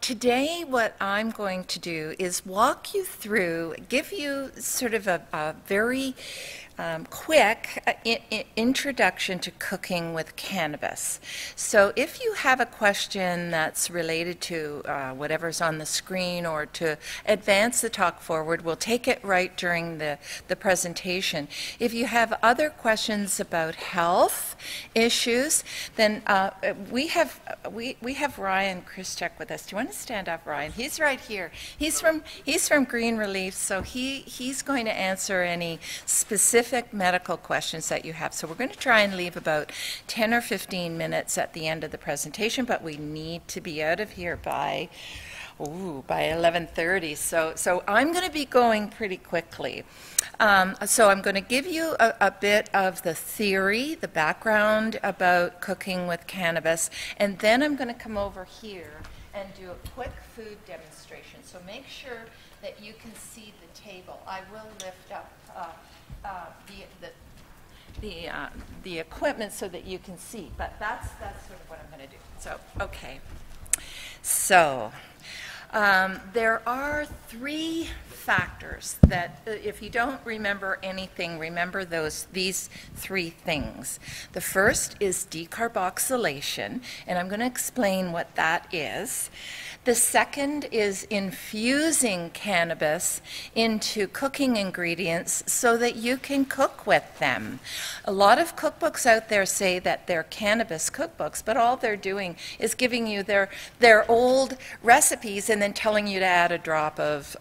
Today, what I'm going to do is walk you through, give you sort of a very quick introduction to cooking with cannabis. So if you have a question that's related to whatever's on the screen or to advance the talk forward, we'll take it right during the presentation. If you have other questions about health issues, then we have Ryan Krischek with us. Do you want to stand up, Ryan? He's right here. He's from Green Relief, so he's going to answer any specific medical questions that you have. So we're going to try and leave about 10 or 15 minutes at the end of the presentation, but we need to be out of here by 11:30. So I'm going to be going pretty quickly. So I'm going to give you a bit of the theory, the background about cooking with cannabis, and then I'm going to come over here and do a quick food demonstration. So make sure that you can see the table. I will lift up the equipment so that you can see, but that's sort of what I'm going to do. So, okay. So, there are three factors that, if you don't remember anything, remember these three things. The first is decarboxylation, and I'm going to explain what that is. The second is infusing cannabis into cooking ingredients so that you can cook with them. A lot of cookbooks out there say that they're cannabis cookbooks, but all they're doing is giving you their old recipes and then telling you to add a drop of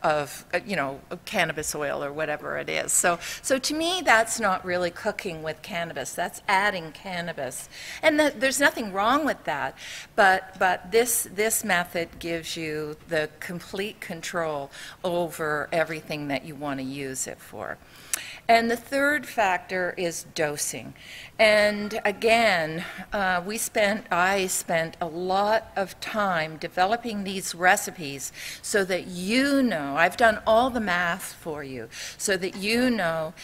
cannabis oil or whatever it is. So to me, that's not really cooking with cannabis. That's adding cannabis. And there's nothing wrong with that, but this method gives you the complete control over everything that you want to use it for. And the third factor is dosing. And again, I spent a lot of time developing these recipes so that you know, I've done all the math for you, so that you know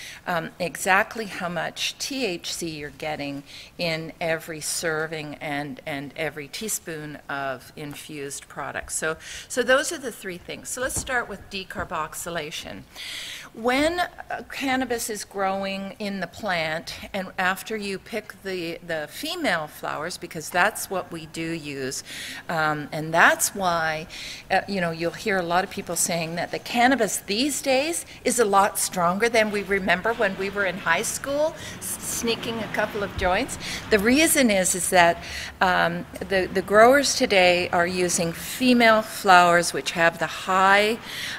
exactly how much THC you're getting in every serving and every teaspoon of infused products. So those are the three things. So let's start with decarboxylation. When cannabis is growing in the plant, and after you pick the female flowers, because that's what we do use, and that's why you'll hear a lot of people saying that the cannabis these days is a lot stronger than we remember when we were in high school sneaking a couple of joints. The reason is that the growers today are using female flowers which have the high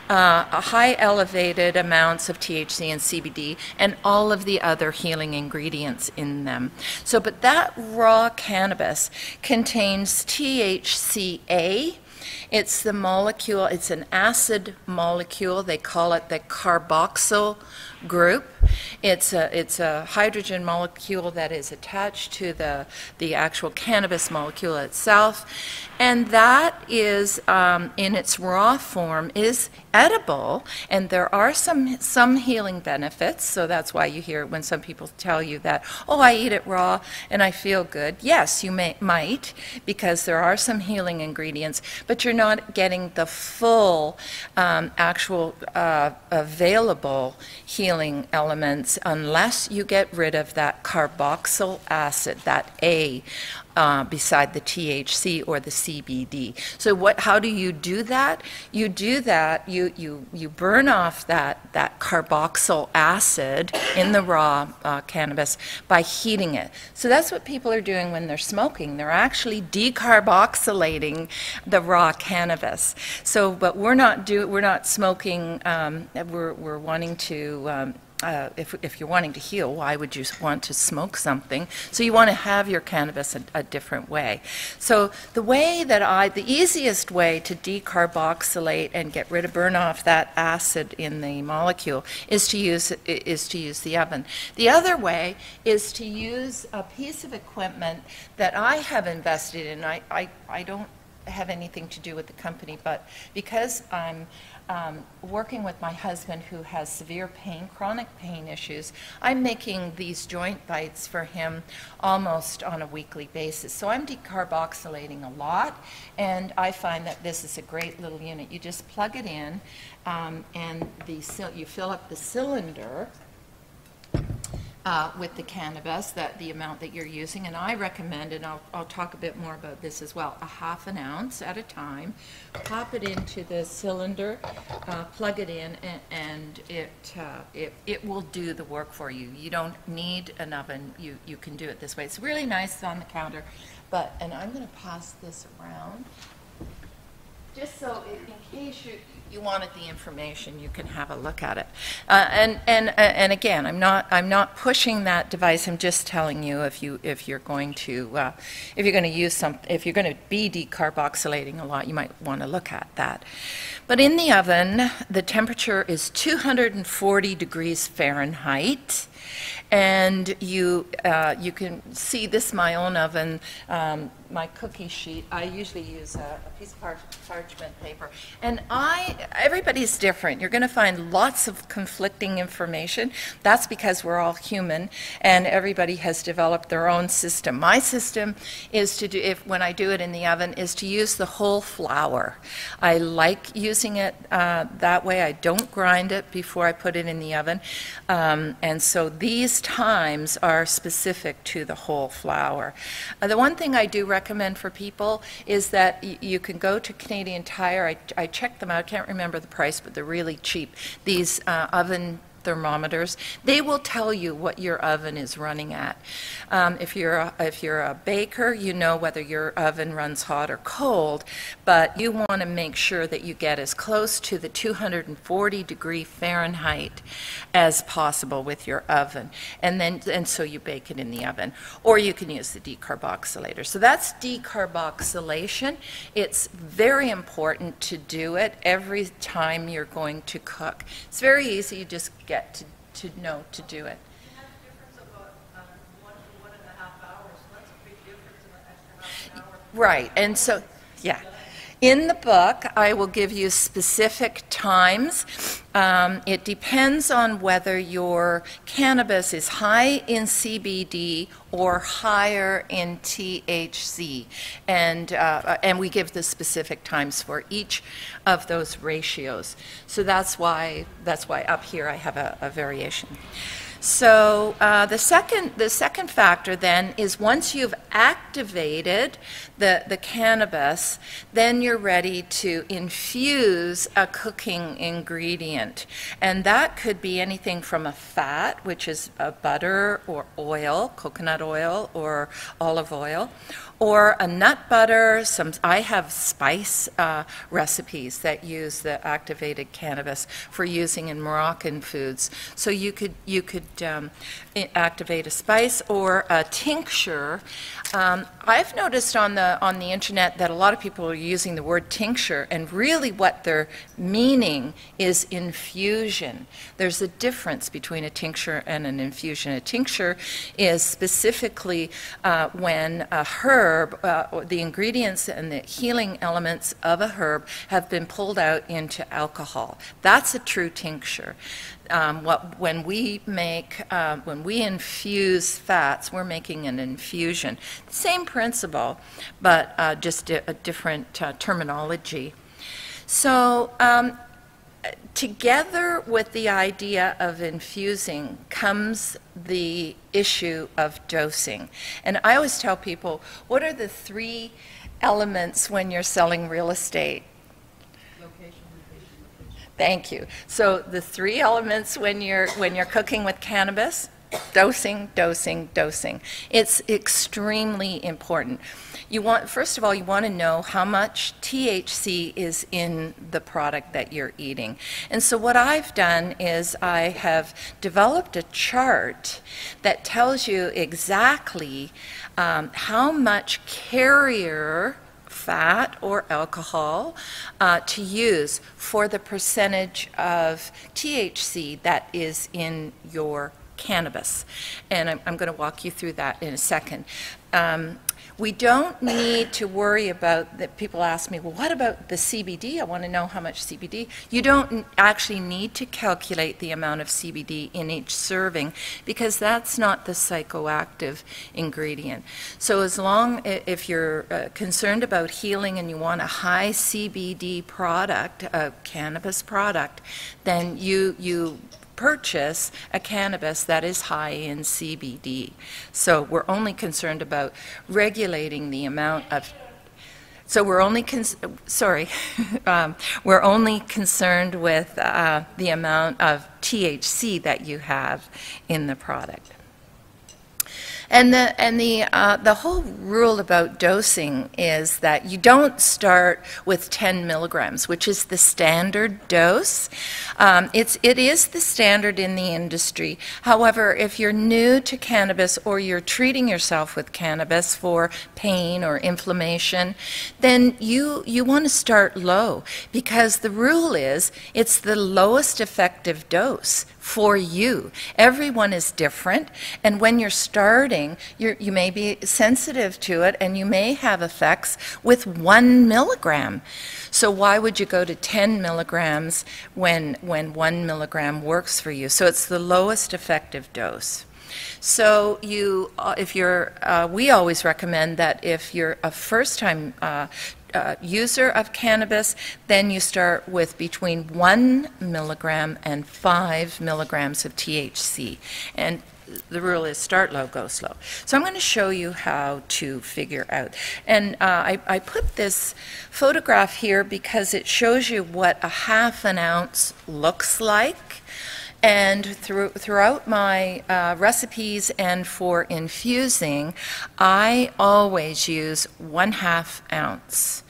elevated amounts of THC and CBD and all of the other healing ingredients in them. So, but that raw cannabis contains THCA. It's the molecule, it's an acid molecule. They call it the carboxyl group. It's a hydrogen molecule that is attached to the actual cannabis molecule itself, and that is in its raw form is edible, and there are some healing benefits. So that's why you hear when some people tell you that, oh, I eat it raw and I feel good. Yes, you might, because there are some healing ingredients, but you're not getting the full actual available healing elements unless you get rid of that carboxyl acid, that A, beside the THC or the CBD. So how do you do that? You do that, you burn off that carboxyl acid in the raw cannabis by heating it. So that's what people are doing when they're smoking. They're actually decarboxylating the raw cannabis. So, but we're not smoking, we're wanting to if you're wanting to heal, why would you want to smoke something? So you want to have your cannabis a different way. So the easiest way to decarboxylate and get rid of, burn off that acid in the molecule is to use the oven. The other way is to use a piece of equipment that I have invested in. I don't have anything to do with the company, but because I'm working with my husband who has severe pain, chronic pain issues, I'm making these joint bites for him almost on a weekly basis. So I'm decarboxylating a lot, and I find that this is a great little unit. You just plug it in, and you fill up the cylinder with the cannabis, the amount that you're using, and I recommend, and I'll talk a bit more about this as well, a ½ ounce at a time. Pop it into the cylinder, plug it in, and it will do the work for you. You don't need an oven. You can do it this way. It's really nice on the counter, and I'm going to pass this around just so in case you wanted the information, you can have a look at it. And again, I'm not pushing that device. I'm just telling you if you're going to be decarboxylating a lot, you might want to look at that. But in the oven, the temperature is 240 degrees Fahrenheit. And you can see this, my own oven, my cookie sheet. I usually use a piece of parchment paper. And everybody's different. You're going to find lots of conflicting information. That's because we're all human, and everybody has developed their own system. My system is to do, when I do it in the oven, is to use the whole flour. I like using it that way. I don't grind it before I put it in the oven. And so these times are specific to the whole flour. The one thing I do recommend for people is that you can go to Canadian Tire. I checked them out. I can't remember the price, but they're really cheap. These oven thermometers, they will tell you what your oven is running at. If you're a baker, you know whether your oven runs hot or cold, but you want to make sure that you get as close to the 240 degree Fahrenheit as possible with your oven, and so you bake it in the oven, or you can use the decarboxylator. So that's decarboxylation. It's very important to do it every time you're going to cook. It's very easy. You just get to know to do it. It has a difference of 1 to 1.5 hours. So that's a big difference in an extra ½ hour. Right, and so, yeah. In the book, I will give you specific times. It depends on whether your cannabis is high in CBD or higher in THC, and we give the specific times for each of those ratios. So that's why up here I have a variation. So the second factor then is once you've activated the cannabis, then you're ready to infuse a cooking ingredient. And that could be anything from a fat, which is a butter or oil, coconut oil or olive oil, or a nut butter. I have spice recipes that use the activated cannabis for using in Moroccan foods. So you could activate a spice or a tincture. I've noticed on the internet that a lot of people are using the word tincture, and really what they're meaning is infusion. There's a difference between a tincture and an infusion. A tincture is specifically when a herb, the ingredients and the healing elements of a herb have been pulled out into alcohol. That's a true tincture. When we infuse fats, we're making an infusion. Same principle, but just a different terminology. So together with the idea of infusing comes the issue of dosing. And I always tell people, what are the 3 elements when you're selling real estate? Thank you. So the 3 elements when you're cooking with cannabis: dosing, dosing, dosing. It's extremely important. First of all, you want to know how much THC is in the product that you're eating. And so what I've done is I have developed a chart that tells you exactly how much carrier fat or alcohol to use for the percentage of THC that is in your cannabis. And I'm going to walk you through that in a second. We don't need to worry about that. People ask me, well, what about the CBD? I want to know how much CBD. You don't actually need to calculate the amount of CBD in each serving because that's not the psychoactive ingredient. So as long, if you're concerned about healing and you want a high CBD product, a cannabis product, then you purchase a cannabis that is high in CBD. So we're only concerned about regulating the amount of, so we're only, we're only concerned with the amount of THC that you have in the product. And the whole rule about dosing is that you don't start with 10 milligrams, which is the standard dose. It is the standard in the industry. However, if you're new to cannabis or you're treating yourself with cannabis for pain or inflammation, then you want to start low because the rule is it's the lowest effective dose for you. Everyone is different, and when you're starting, you may be sensitive to it, and you may have effects with 1 milligram. So why would you go to 10 milligrams when 1 milligram works for you? So it's the lowest effective dose. So we always recommend that if you're a first-time user of cannabis, then you start with between 1 milligram and 5 milligrams of THC. And the rule is start low, go slow. So I'm going to show you how to figure out. And I put this photograph here because it shows you what a ½ an ounce looks like. And throughout my recipes and for infusing, I always use 1/2 ounce.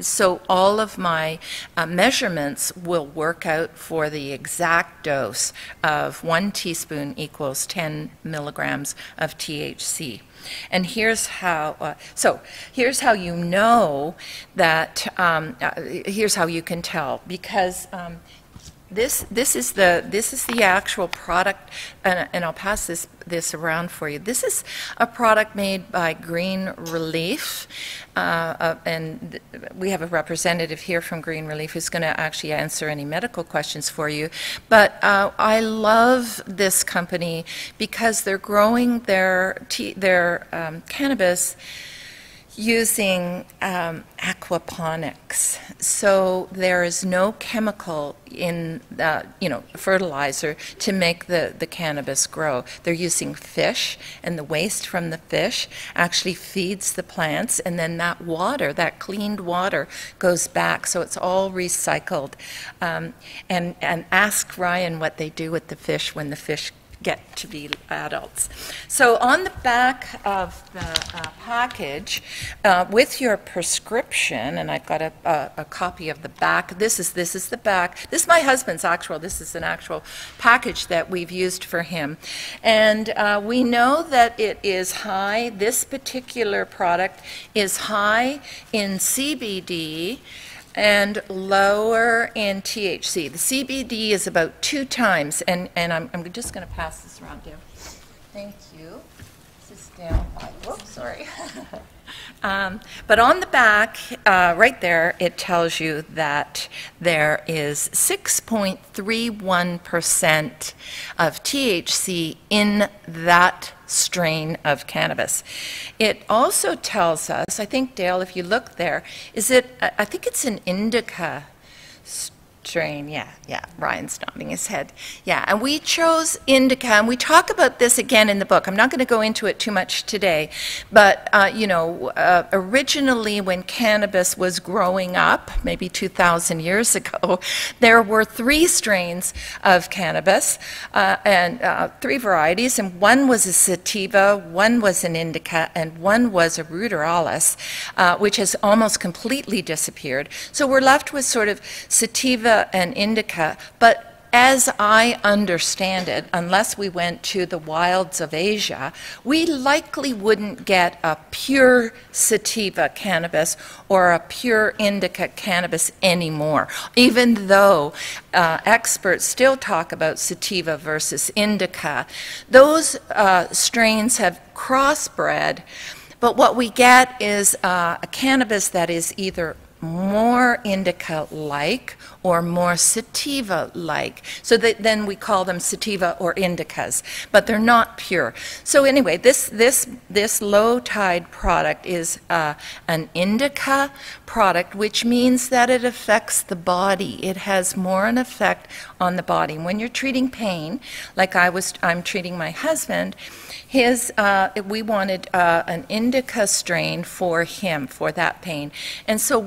So all of my measurements will work out for the exact dose of 1 teaspoon equals 10 milligrams of THC. And here's how, here's how you know that, here's how you can tell, because this is the actual product, and I'll pass this around for you. This is a product made by Green Relief, and we have a representative here from Green Relief who's going to actually answer any medical questions for you. But I love this company because they're growing their cannabis using aquaponics. So there is no chemical in fertilizer to make the cannabis grow. They're using fish, and the waste from the fish actually feeds the plants, and then that water, that cleaned water, goes back. So it's all recycled. And ask Ryan what they do with the fish when the fish get to be adults. So on the back of the package, with your prescription, and I've got a copy of the back. This is the back. This is my husband's actual. This is an actual package that we've used for him, and we know that it is high. This particular product is high in CBD and lower in THC. The CBD is about 2 times, and I'm just going to pass this around, Deb. Thank you. This is down by, whoops, sorry. But on the back, right there, it tells you that there is 6.31% of THC in that strain of cannabis. It also tells us, I think, Dale, if you look there, I think it's an indica strain. Yeah, Ryan's nodding his head. Yeah, and we chose indica, and we talk about this again in the book. I'm not going to go into it too much today, but originally when cannabis was growing up, maybe 2,000 years ago, there were 3 strains of cannabis, and 3 varieties, and one was a sativa, one was an indica, and one was a ruderalis, which has almost completely disappeared. So we're left with sort of sativa and indica, but as I understand it, unless we went to the wilds of Asia, we likely wouldn't get a pure sativa cannabis or a pure indica cannabis anymore, even though experts still talk about sativa versus indica. Those strains have crossbred, but what we get is a cannabis that is either more indica-like or more sativa-like. So that then we call them sativa or indicas, but they're not pure. So anyway, this low-tide product is an indica product, which means that it affects the body. It has more an effect on the body. When you're treating pain, like I'm treating my husband, we wanted an indica strain for him, for that pain. And so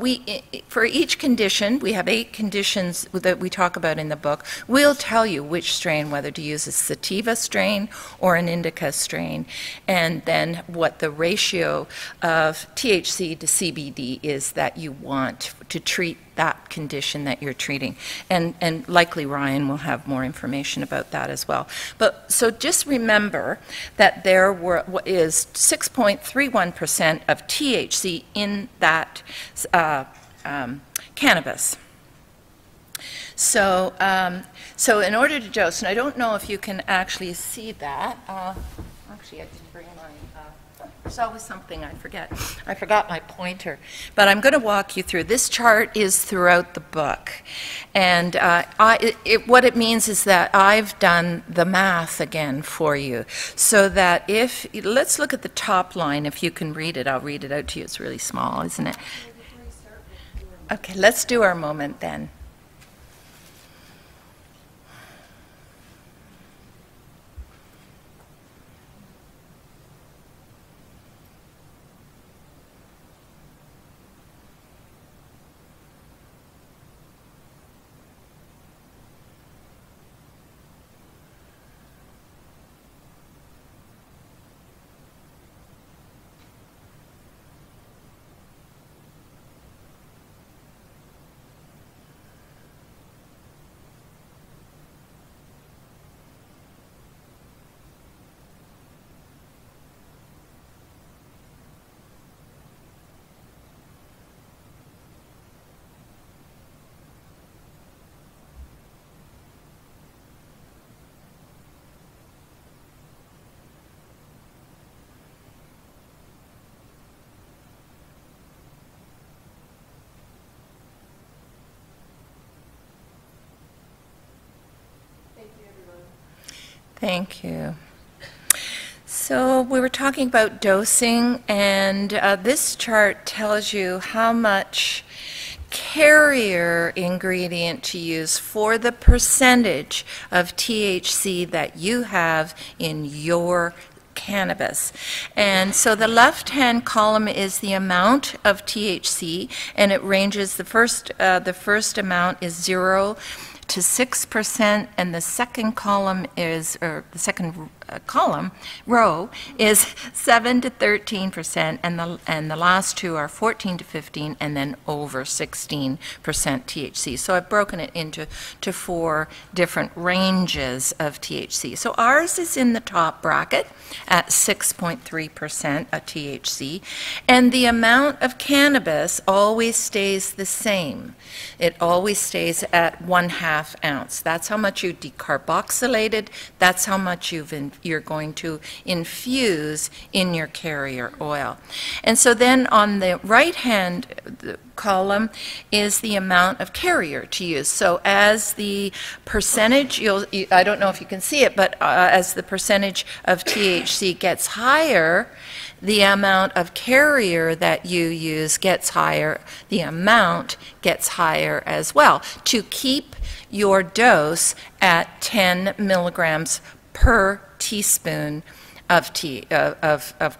for each condition, we have 8 conditions that we talk about in the book. We'll tell you which strain, whether to use a sativa strain or an indica strain, and then what the ratio of THC to CBD is that you want to treat that condition that you're treating. And likely Ryan will have more information about that as well. But so just remember that there is 6.31% of THC in that cannabis. So, so in order to dose, and I don't know if you can actually see that. Actually, I didn't bring my. There's always something I forget. I forgot my pointer. But I'm going to walk you through. This chart is throughout the book. And what it means is that I've done the math again for you. So that let's look at the top line. If you can read it, I'll read it out to you. It's really small, isn't it? Okay, let's do our moment then. Thank you. So we were talking about dosing, and this chart tells you how much carrier ingredient to use for the percentage of THC that you have in your cannabis. And so the left-hand column is the amount of THC, and it ranges, the first amount is 0 to 6%, and the second column is, or the second row is 7 to 13%, and the last two are 14 to 15, and then over 16% THC. So I've broken it into 4 different ranges of THC. So ours is in the top bracket at 6.3% of THC, and the amount of cannabis always stays the same. It always stays at 1/2 ounce. That's how much you decarboxylated. That's how much you're going to infuse in your carrier oil. And so then on the right-hand column is the amount of carrier to use. So as the percentage, I don't know if you can see it, but as the percentage of THC gets higher, the amount of carrier that you use gets higher, the amount gets higher as well, to keep your dose at 10 milligrams per teaspoon of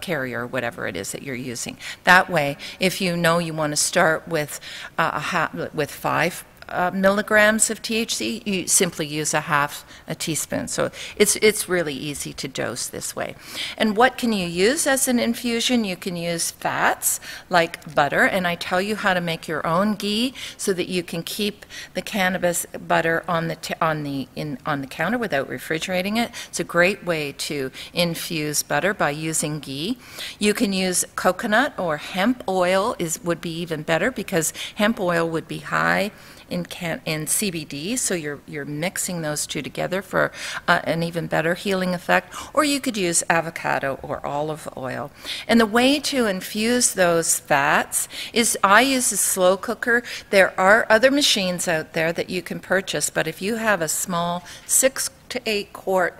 carrier, whatever it is that you're using. That way, if you know you want to start with 5 milligrams of THC, you simply use a half a teaspoon. So it's really easy to dose this way. And what can you use as an infusion? You can use fats like butter, and I tell you how to make your own ghee so that you can keep the cannabis butter on the counter without refrigerating it. It's a great way to infuse butter by using ghee. You can use coconut or hemp oil would be even better, because hemp oil would be high in CBD, so you're mixing those two together for an even better healing effect. Or you could use avocado or olive oil. And the way to infuse those fats is I use a slow cooker. There are other machines out there that you can purchase, but if you have a small 6 to 8 quart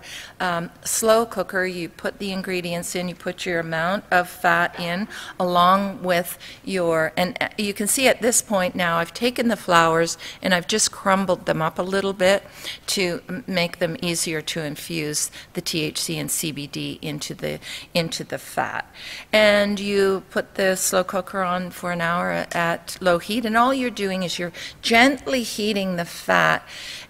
slow cooker, you put the ingredients in, you put your amount of fat in along with and you can see at this point now I've taken the flowers and I've just crumbled them up a little bit to make them easier to infuse the THC and CBD into the fat. And you put the slow cooker on for an hour at low heat, and all you're doing is you're gently heating the fat.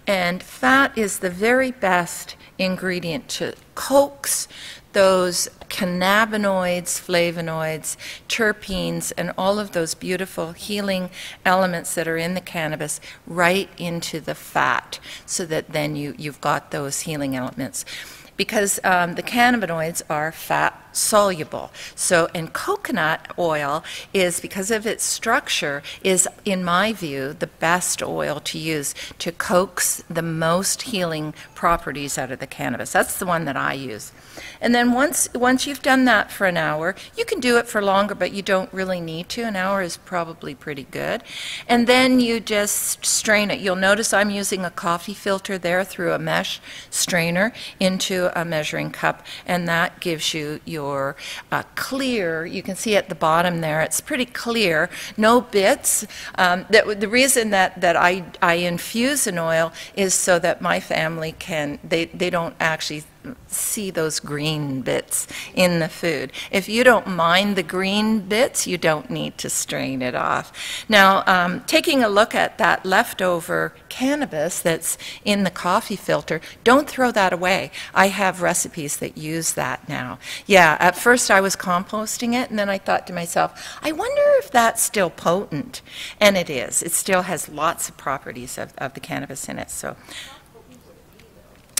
And fat is the very best ingredient to coax those cannabinoids, flavonoids, terpenes, and all of those beautiful healing elements that are in the cannabis right into the fat, so that then you've got those healing elements. Because the cannabinoids are fat soluble. So, and coconut oil is, because of its structure, is, in my view, the best oil to use to coax the most healing properties out of the cannabis. That's the one that I use. And then once you've done that for an hour, you can do it for longer, but you don't really need to. An hour is probably pretty good. And then you just strain it. You'll notice I'm using a coffee filter there through a mesh strainer into a measuring cup, and that gives you your clear, you can see at the bottom there, it's pretty clear, no bits. The reason that I infuse an oil is so that my family they don't actually see those green bits in the food. If you don't mind the green bits, you don't need to strain it off. Now, taking a look at that leftover cannabis that's in the coffee filter, don't throw that away. I have recipes that use that now. Yeah, at first I was composting it, and then I thought to myself, I wonder if that's still potent. And it is. It still has lots of properties of the cannabis in it. So.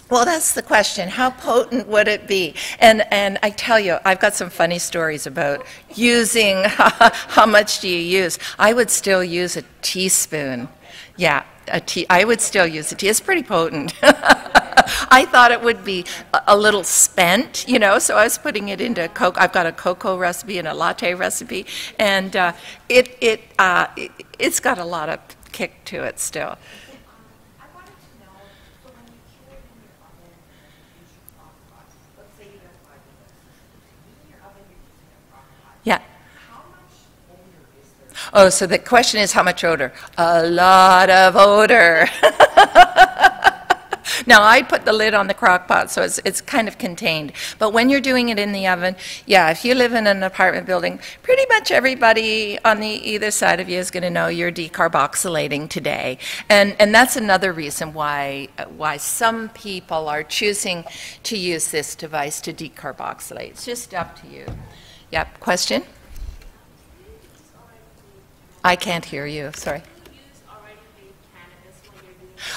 Well, that's the question. How potent would it be? And I tell you, I've got some funny stories about using, how much do you use? I would still use a teaspoon. Yeah, I would still use a teaspoon. It's pretty potent. I thought it would be a little spent, so I was putting it into Coke. I've got a cocoa recipe and a latte recipe, and it's got a lot of kick to it still. Yeah. Oh, so the question is how much odor? A lot of odor. Now, I put the lid on the crock pot, so it's kind of contained. But when you're doing it in the oven, yeah, if you live in an apartment building, pretty much everybody on either side of you is going to know you're decarboxylating today. And that's another reason why some people are choosing to use this device to decarboxylate. It's just up to you. Yep, question? I can't hear you, sorry.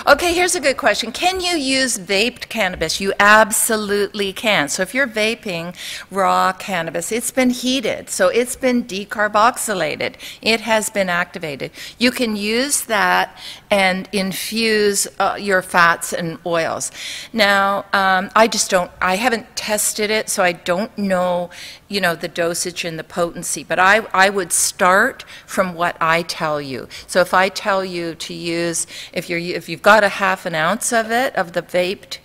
Okay, here's a good question. Can you use vaped cannabis? You absolutely can. So if you're vaping raw cannabis, it's been heated, so it's been decarboxylated. It has been activated. You can use that and infuse your fats and oils. Now, I haven't tested it, so I don't know, the dosage and the potency, but I would start from what I tell you. So if I tell you to use, if you've got a half an ounce of it, of the vaped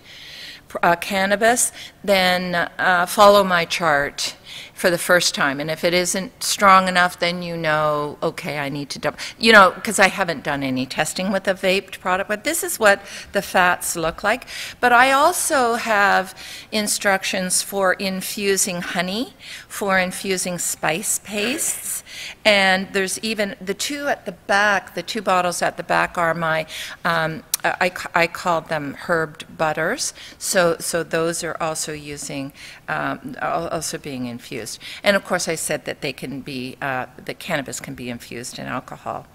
cannabis, then follow my chart for the first time. And if it isn't strong enough, then you know, okay, I need to double, you know, because I haven't done any testing with a vaped product, but this is what the fats look like. But I also have instructions for infusing honey, for infusing spice pastes, and there's even the two at the back, the two bottles at the back are my, I call them herbed butters. So those are also using, also being infused. And of course I said that they can be, the cannabis can be infused in alcohol.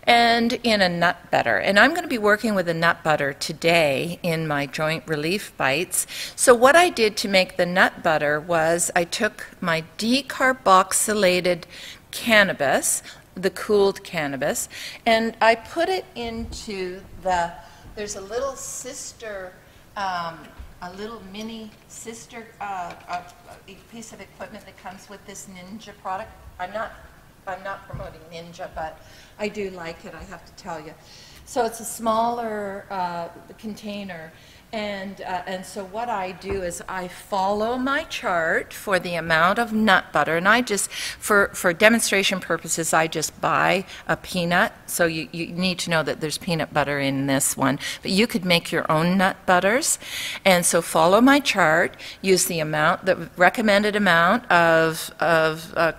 And in a nut butter. And I'm going to be working with a nut butter today in my joint relief bites. So what I did to make the nut butter was I took my decarboxylated cannabis, the cooled cannabis, and I put it into the, there's a little sister, a little mini sister a piece of equipment that comes with this Ninja product. I'm not promoting Ninja, but I do like it, I have to tell you. So it's a smaller container, and so what I do is I follow my chart for the amount of nut butter, and I just, for demonstration purposes, I just buy a peanut. So you need to know that there's peanut butter in this one, but you could make your own nut butters. And so follow my chart, use the amount, the recommended amount of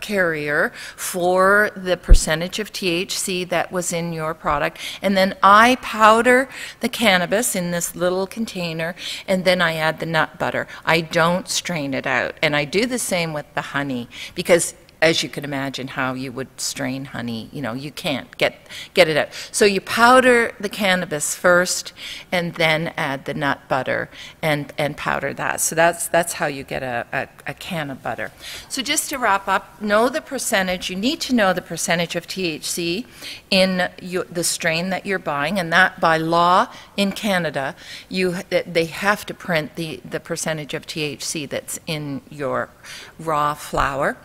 carrier for the percentage of THC that was in your product, and then I powder the cannabis in this little container, and then I add the nut butter. I don't strain it out. And I do the same with the honey, because as you can imagine how you would strain honey, you know, you can't get it out. So you powder the cannabis first and then add the nut butter and powder that. So that's how you get a can of butter. So just to wrap up, know the percentage. You need to know the percentage of THC in the strain that you're buying, and that by law in Canada, they have to print the percentage of THC that's in your raw flower.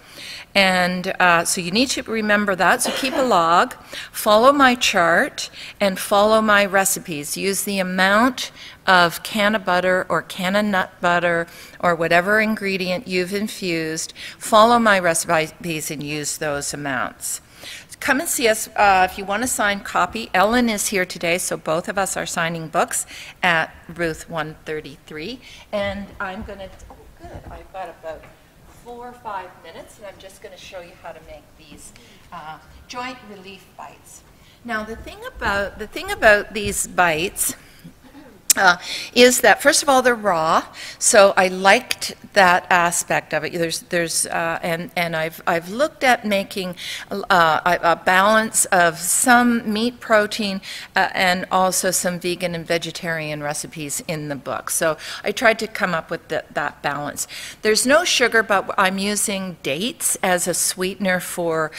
And so you need to remember that, so keep a log, follow my chart, and follow my recipes. Use the amount of can of butter or can of nut butter or whatever ingredient you've infused. Follow my recipes and use those amounts. Come and see us if you want a signed copy. Ellen is here today, so both of us are signing books at Ruth 133. And I'm going to, oh good, I've got about 4 or 5 minutes, and I'm just going to show you how to make these joint relief bites. Now, the thing about these bites is that, first of all, they're raw, so I liked that aspect of it. And I've looked at making a balance of some meat protein and also some vegan and vegetarian recipes in the book. So I tried to come up with that balance. There's no sugar, but I'm using dates as a sweetener for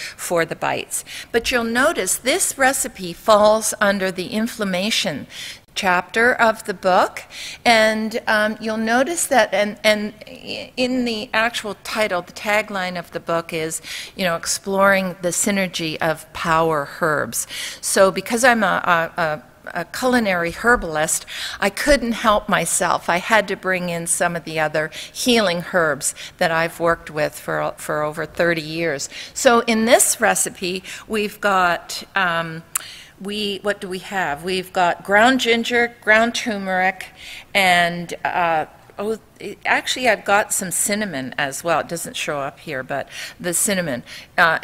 the bites. But you'll notice this recipe falls under the inflammation chapter of the book, and you'll notice that, and in the actual title, the tagline of the book is, you know, exploring the synergy of power herbs. So because I'm a culinary herbalist, I couldn't help myself. I had to bring in some of the other healing herbs that I've worked with for over 30 years. So in this recipe, we've got what do we have? We've got ground ginger, ground turmeric, and actually I've got some cinnamon as well. It doesn't show up here, but the cinnamon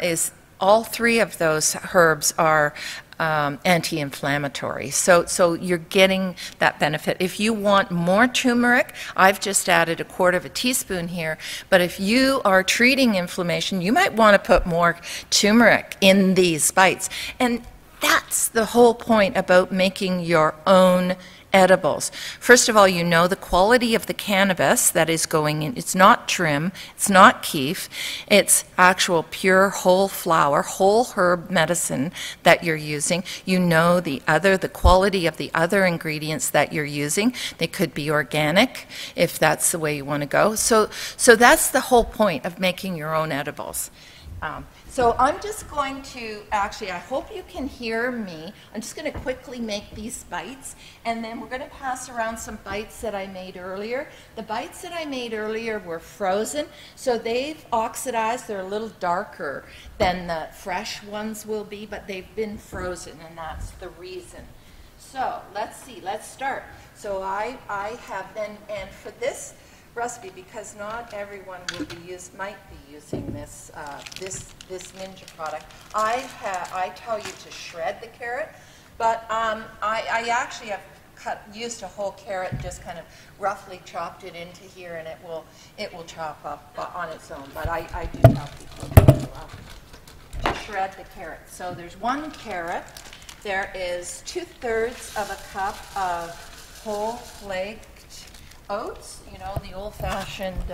is, all three of those herbs are anti-inflammatory. So you're getting that benefit. If you want more turmeric, I've just added 1/4 teaspoon here, but if you are treating inflammation, you might want to put more turmeric in these bites. And that's the whole point about making your own edibles. First of all, you know the quality of the cannabis that is going in. It's not trim, it's not keef, it's actual pure whole flower, whole herb medicine that you're using. You know the quality of the other ingredients that you're using. They could be organic if that's the way you want to go. So that's the whole point of making your own edibles. So I'm just going to, actually, I hope you can hear me. I'm just going to quickly make these bites, and then we're going to pass around some bites that I made earlier. The bites that I made earlier were frozen, so they've oxidized. They're a little darker than the fresh ones will be, but they've been frozen, and that's the reason. So let's see, let's start. So I have, and for this recipe, because not everyone might be using this this Ninja product. I tell you to shred the carrot, but I actually have used a whole carrot, just kind of roughly chopped it into here, and it will chop up on its own. But I do tell people to shred the carrot. So there's 1 carrot. There is 2/3 of a cup of whole flaked oats, you know, the old-fashioned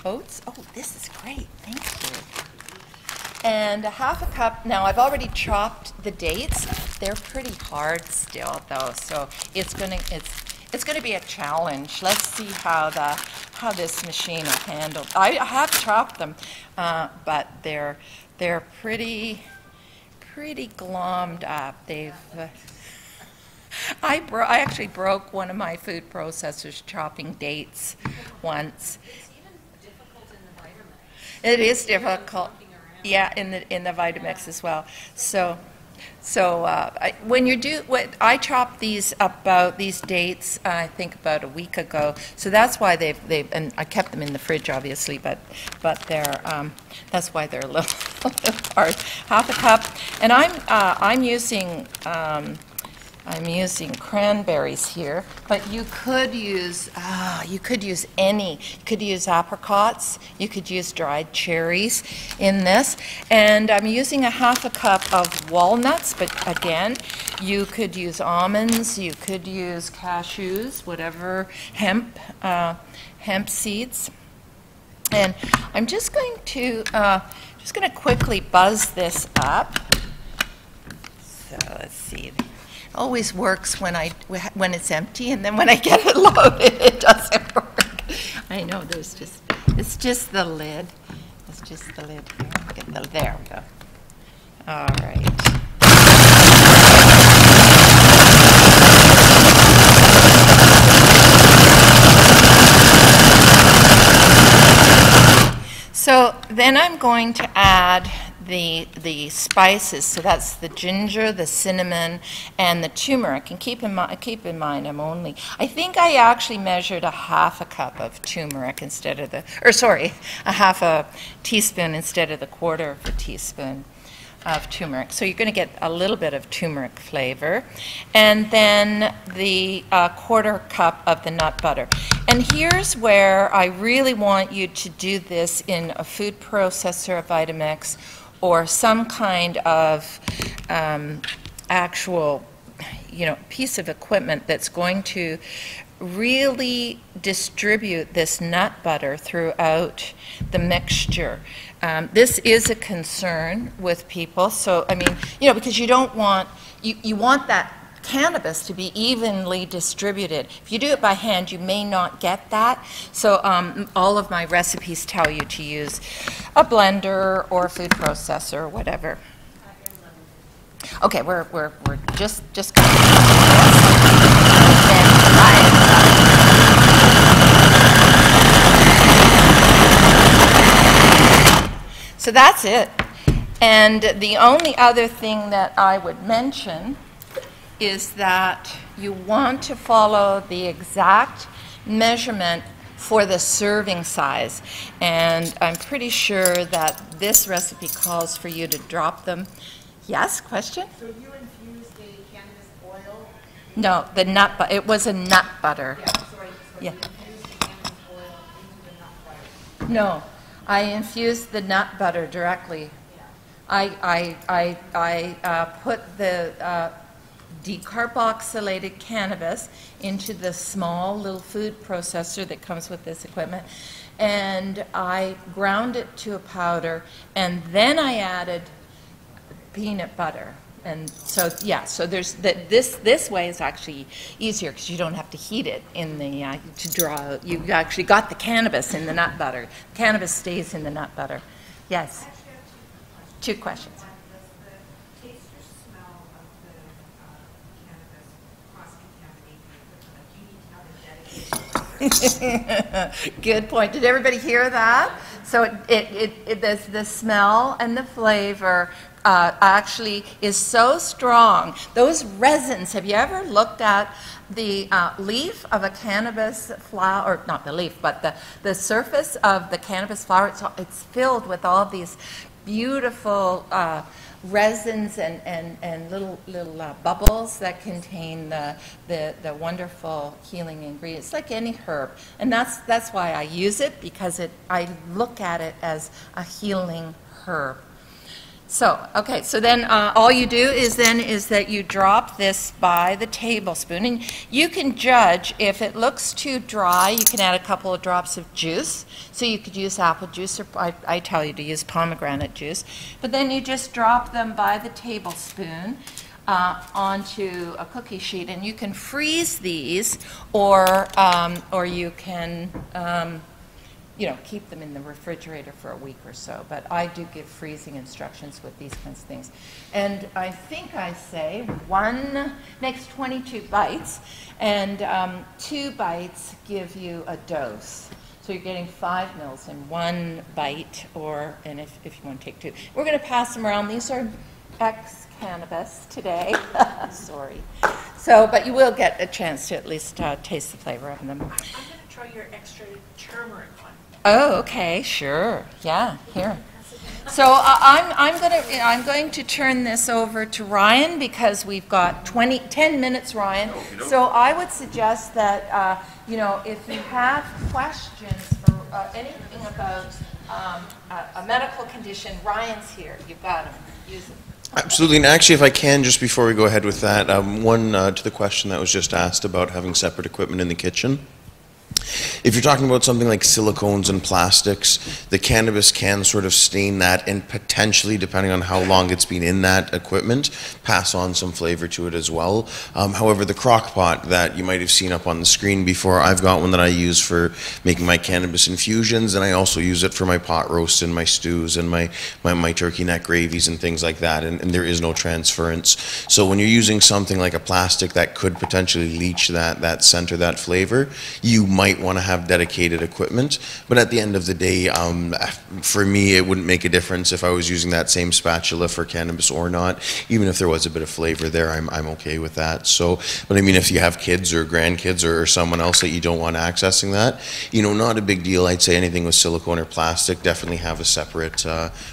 oats. Oh, this is great. Thank you. And 1/2 a cup. Now, I've already chopped the dates. They're pretty hard still, though, so it's gonna be a challenge. Let's see how this machine will handle. I have chopped them, but they're pretty glommed up. They've I actually broke one of my food processors chopping dates once. It's even difficult in the Vitamix. It is difficult, yeah, in the Vitamix as well. So when I chopped these dates, I think about a week ago. So that's why and I kept them in the fridge, obviously, but they're that's why they're a little hard. 1/2 a cup, and I'm using cranberries here, but you could use any. You could use apricots. You could use dried cherries in this. And I'm using 1/2 a cup of walnuts, but again, you could use almonds. You could use cashews, whatever, hemp seeds. And I'm just going to quickly buzz this up. So let's see. Always works when it's empty, and then when I get it loaded, it doesn't work. I know it's just the lid. It's just the lid here. There we go. All right. So then I'm going to add the spices. So that's the ginger, the cinnamon, and the turmeric. And keep in mind, I think I actually measured 1/2 a cup of turmeric instead of a 1/2 a teaspoon instead of the 1/4 of a teaspoon of turmeric. So you're going to get a little bit of turmeric flavor. And then the 1/4 cup of the nut butter. And here's where I really want you to do this in a food processor, a Vitamix, or some kind of actual, piece of equipment that's going to really distribute this nut butter throughout the mixture. This is a concern with people. So, I mean, because you don't want, you want that cannabis to be evenly distributed. If you do it by hand, you may not get that. So all of my recipes tell you to use a blender or a food processor or whatever. Okay, we're just going to do this. So that's it. And the only other thing that I would mention is that you want to follow the exact measurement for the serving size. And I'm pretty sure that this recipe calls for you to drop them. Yes, question? So you infused the cannabis oil? No, it was a nut butter. Yeah, sorry. So Yeah. you infused the cannabis oil into the nut butter? No, I infused the nut butter directly. Yeah. I put the decarboxylated cannabis into the small little food processor that comes with this equipment, and I ground it to a powder, and then I added peanut butter. And so, yeah, so there's this way is actually easier because you don't have to heat it in the to draw out. You actually got the cannabis in the nut butter. Cannabis stays in the nut butter. Yes. Two questions. Does the taste or smell of the cannabis cross-contaminate the equipment? Like, do you need to have a dedicated Good point. Did everybody hear that? So the smell and the flavor actually is so strong. Those resins, have you ever looked at the leaf of a cannabis flower, or not the leaf, but the surface of the cannabis flower? It's filled with all these beautiful resins and little bubbles that contain the wonderful healing ingredients, like any herb. And that's why I use it, because I look at it as a healing herb. So, okay, so then all you do is that you drop this by the tablespoon, and you can judge if it looks too dry. You can add a couple of drops of juice. So you could use apple juice, or I tell you to use pomegranate juice. But then you just drop them by the tablespoon onto a cookie sheet, and you can freeze these, or you can keep them in the refrigerator for a week or so. But I do give freezing instructions with these kinds of things. And I think I say one makes 22 bites, and 2 bites give you a dose. So you're getting 5 mils in 1 bite, and if you want to take 2. We're going to pass them around. These are ex-cannabis today. Sorry. So, but you will get a chance to at least taste the flavor of them. I'm going to try your extra turmeric one. Oh, okay, sure. Yeah, here. So I'm going to turn this over to Ryan, because we've got 10 minutes, Ryan. So I would suggest that if you have questions for anything about a medical condition, Ryan's here. You've got him. Use him. Absolutely, and actually, if I can, just before we go ahead with that, one to the question that was just asked about having separate equipment in the kitchen. If you're talking about something like silicones and plastics, the cannabis can sort of stain that and potentially, depending on how long it's been in that equipment, pass on some flavor to it as well. However, the crock pot that you might have seen up on the screen before, I've got one that I use for making my cannabis infusions, and I also use it for my pot roasts and my stews and my turkey neck gravies and things like that, and there is no transference. So when you're using something like a plastic that could potentially leach that scent or that flavor, you might want to have dedicated equipment, but at the end of the day, for me, it wouldn't make a difference if I was using that same spatula for cannabis or not. Even if there was a bit of flavor there, I'm okay with that. So, but I mean, if you have kids or grandkids or someone else that you don't want accessing that, not a big deal. I'd say anything with silicone or plastic, definitely have a separate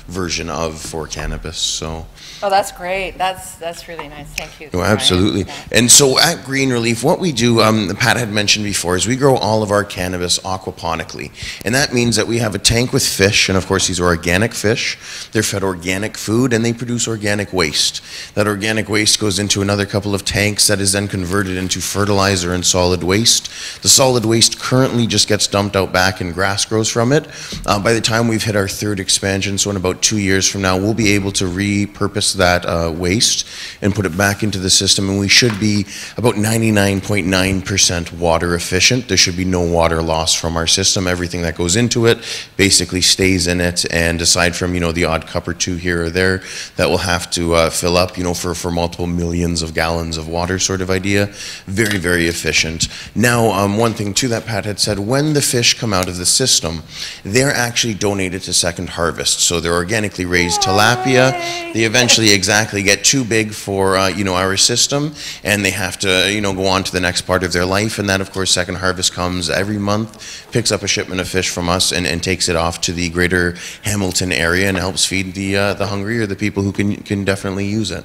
version of for cannabis. So. Oh, that's great. That's really nice. Thank you. No, absolutely. And so at Green Relief, what we do, Pat had mentioned before, is we grow all of our cannabis aquaponically. And that means that we have a tank with fish, and of course these are organic fish. They're fed organic food, and they produce organic waste. That organic waste goes into another couple of tanks that is then converted into fertilizer and solid waste. The solid waste currently just gets dumped out back, and grass grows from it. By the time we've hit our 3rd expansion, so in about 2 years from now, we'll be able to repurpose that waste and put it back into the system, and we should be about 99.9% water efficient. There should be no water loss from our system. Everything that goes into it basically stays in it, and aside from the odd cup or two here or there that will have to fill up for multiple millions of gallons of water sort of idea, very, very efficient. Now, one thing too that Pat had said, when the fish come out of the system, they're actually donated to Second Harvest. So they're organically raised tilapia. They eventually exactly get too big for our system, and they have to go on to the next part of their life. And that, of course, Second Harvest comes every month, picks up a shipment of fish from us, and takes it off to the greater Hamilton area and helps feed the hungry or the people who can definitely use it.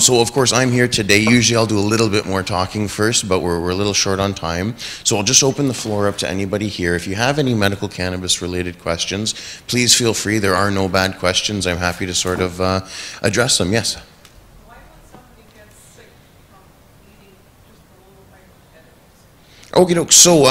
So of course I'm here today. Usually I'll do a little bit more talking first, but we're a little short on time, so I'll just open the floor up to anybody here. If you have any medical cannabis related questions, please feel free. There are no bad questions. I'm happy to sort of address them. Yes? Why would somebody get sick from eating just a little bite of cannabis? Okay, so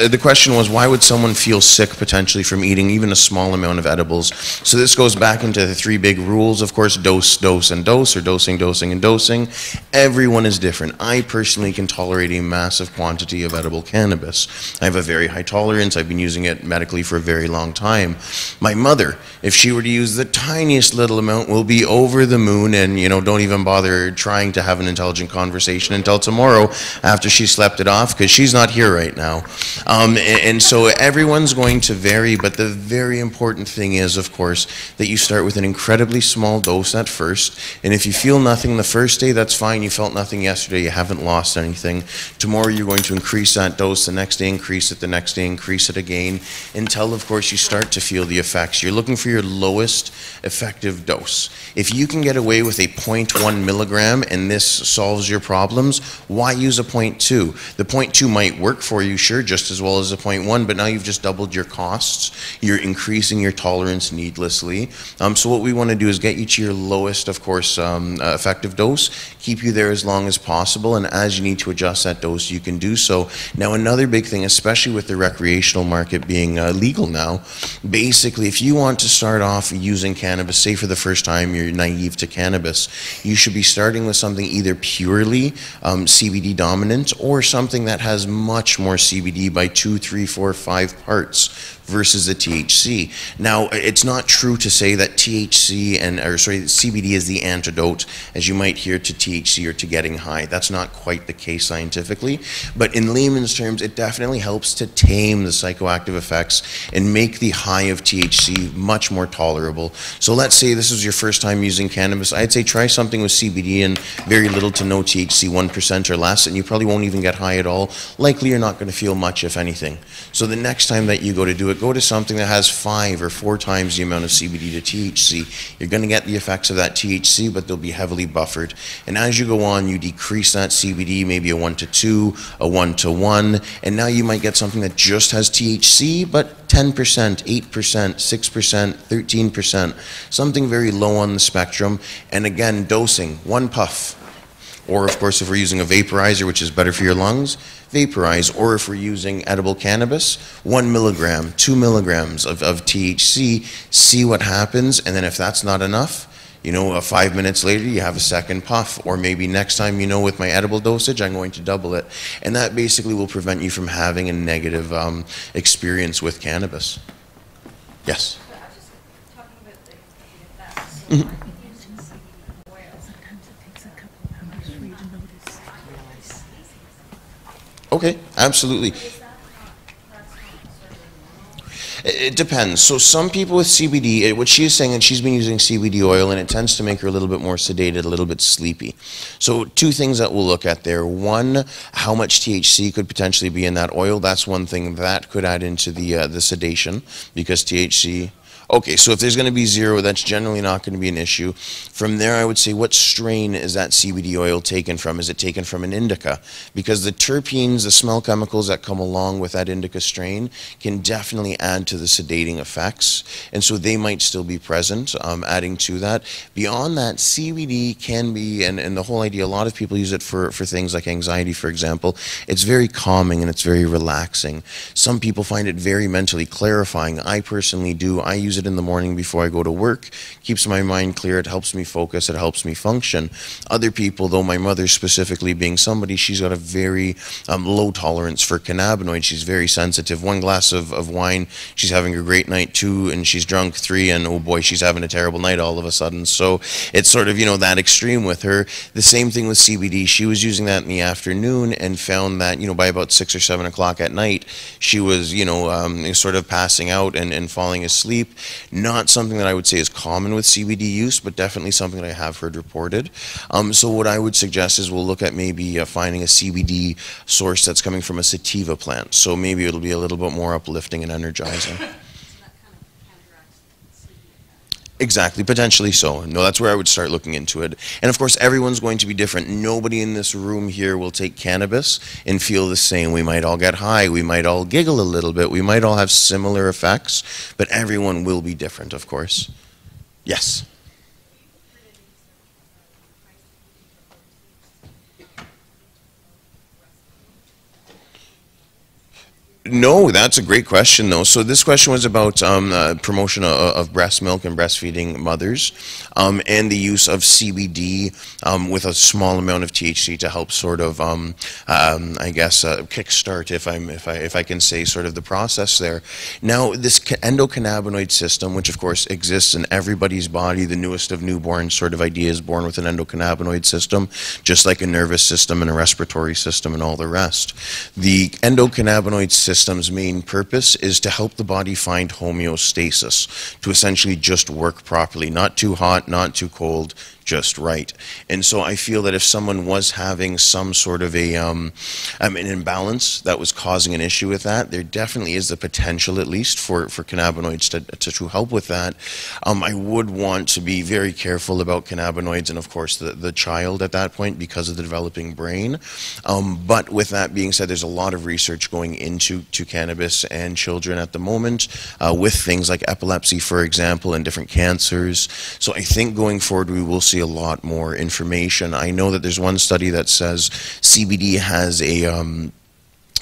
the question was, why would someone feel sick potentially from eating even a small amount of edibles? So this goes back into the three big rules, of course: dose, dose, and dose, or dosing, dosing, and dosing. Everyone is different. I personally can tolerate a massive quantity of edible cannabis. I have a very high tolerance. I've been using it medically for a very long time. My mother, if she were to use the tiniest little amount, will be over the moon and, you know, don't even bother trying to have an intelligent conversation until tomorrow after she slept it off, because she's not here right now. And so everyone's going to vary, but the very important thing is, of course, that you start with an incredibly small dose at first. And if you feel nothing the first day, that's fine. You felt nothing yesterday, you haven't lost anything. Tomorrow you're going to increase that dose, the next day increase it, the next day increase it again, until, of course, you start to feel the effects. You're looking for your lowest effective dose. If you can get away with a 0.1 milligram and this solves your problems, why use a 0.2? The 0.2 might work for you, sure, just as well as a 0.1, but now you've just doubled your costs. You're increasing your tolerance needlessly. So what we want to do is get you to your lowest, of course, effective dose, keep you there as long as possible, and as you need to adjust that dose, you can do so. Now, another big thing, especially with the recreational market being legal now, basically, if you want to start off using cannabis, say for the first time you're naive to cannabis, you should be starting with something either purely CBD dominant or something that has much more CBD by 2, 3, 4, 5 parts versus the THC. Now, it's not true to say that CBD is the antidote, as you might hear, to THC or to getting high. That's not quite the case scientifically, but in layman's terms, it definitely helps to tame the psychoactive effects and make the high of THC much more tolerable. So let's say this is your first time using cannabis. I'd say try something with CBD and very little to no THC, 1% or less, and you probably won't even get high at all. Likely you're not going to feel much, if anything. So the next time that you go to do it, go to something that has 5 or 4 times the amount of CBD to THC. You're going to get the effects of that THC, but they'll be heavily buffered. And as you go on, you decrease that CBD, maybe a 1 to 2, a 1 to 1, and now you might get something that just has THC, but 10%, 8%, 6%, 13%, something very low on the spectrum. And again, dosing, 1 puff. Or, of course, if we're using a vaporizer, which is better for your lungs, vaporize. Or if we're using edible cannabis, 1 milligram, 2 milligrams of THC, see what happens. And then if that's not enough, you know, 5 minutes later, you have a second puff. Or maybe next time, you know, with my edible dosage, I'm going to double it. And that basically will prevent you from having a negative experience with cannabis. Yes? But I was just talking about the effects. So I'm using CBD oil. Okay, absolutely. It depends. So some people with CBD, what she is saying, and she's been using CBD oil, and it tends to make her a little bit more sedated, a little bit sleepy. So 2 things that we'll look at there. 1, how much THC could potentially be in that oil. That's one thing that could add into the sedation, because THC... Okay, so if there's going to be 0, that's generally not going to be an issue. From there, I would say, what strain is that CBD oil taken from? Is it taken from an indica? Because the terpenes, the smell chemicals that come along with that indica strain can definitely add to the sedating effects. And so they might still be present, adding to that. Beyond that, CBD can be, and the whole idea, a lot of people use it for things like anxiety, for example. It's very calming and it's very relaxing. Some people find it very mentally clarifying. I personally do. I use it in the morning before I go to work. Keeps my mind clear. It helps me focus. It helps me function. Other people, though, my mother specifically being somebody, she's got a very low tolerance for cannabinoids. She's very sensitive. 1 glass of wine, she's having a great night. 2, and she's drunk. 3, and oh boy, she's having a terrible night all of a sudden. So it's sort of, you know, that extreme with her. The same thing with CBD. She was using that in the afternoon and found that, you know, by about 6 or 7 o'clock at night, she was, you know, sort of passing out and falling asleep. Not something that I would say is common with CBD use, but definitely something that I have heard reported. So what I would suggest is we'll look at maybe finding a CBD source that's coming from a sativa plant. So maybe it'll be a little bit more uplifting and energizing. Exactly, potentially so. No, that's where I would start looking into it. And of course, everyone's going to be different. Nobody in this room here will take cannabis and feel the same. We might all get high. We might all giggle a little bit. We might all have similar effects, but everyone will be different, of course. Yes? No, that's a great question, though. So this question was about promotion of breast milk and breastfeeding mothers, and the use of CBD with a small amount of THC to help sort of, I guess, kickstart, if I can say, sort of the process there. Now, this endocannabinoid system, which of course exists in everybody's body, the newest of newborn sort of idea is born with an endocannabinoid system, just like a nervous system and a respiratory system and all the rest. The endocannabinoid system's main purpose is to help the body find homeostasis, to essentially just work properly, not too hot, not too cold, just right. And so I feel that if someone was having some sort of an imbalance that was causing an issue with that, there definitely is the potential, at least, for cannabinoids to help with that. I would want to be very careful about cannabinoids and, of course, the child at that point because of the developing brain. But with that being said, there's a lot of research going into cannabis and children at the moment with things like epilepsy, for example, and different cancers. So I think going forward we will see a lot more information. I know that there's one study that says CBD has an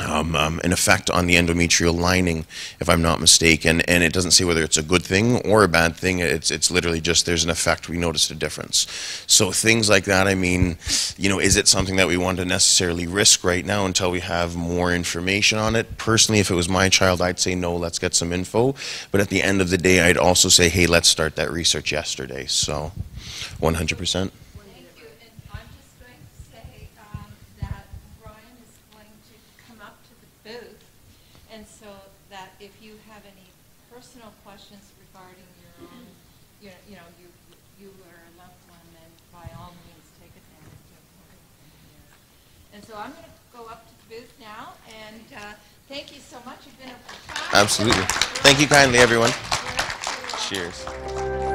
effect on the endometrial lining, if I'm not mistaken, and it doesn't say whether it's a good thing or a bad thing. It's literally just there's an effect, we noticed a difference. So things like that, I mean, you know, is it something that we want to necessarily risk right now until we have more information on it? Personally, if it was my child, I'd say no, let's get some info. But at the end of the day, I'd also say, hey, let's start that research yesterday. So 100%. Thank you, and I'm just going to say that Brian is going to come up to the booth, and so that if you have any personal questions regarding your own, you or a loved one, then by all means take advantage of it. And so I'm going to go up to the booth now, and thank you so much. You've been a Absolutely. Thank you kindly, everyone. Cheers.